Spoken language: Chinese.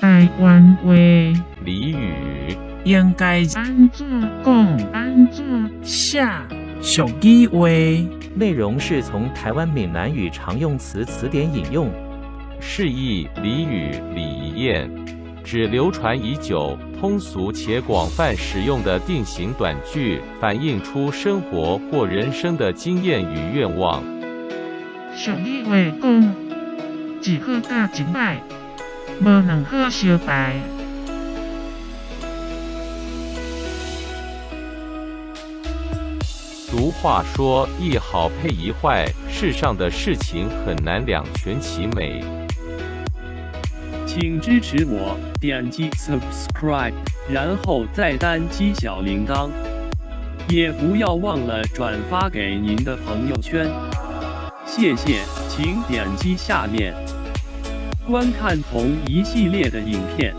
台湾话俚语应该安怎讲？安怎写俗语话，内容是从台湾闽南语常用词词典引用。释义俚语礼谚，指流传已久、通俗且广泛使用的定型短句，反映出生活或人生的经验与愿望。俗语话讲，一好甲一歹，无两好相排。俗话说一好配一坏，世上的事情很难两全其美。请支持我，点击 subscribe， 然后再单击小铃铛，也不要忘了转发给您的朋友圈。谢谢，请点击下面观看同一系列的影片。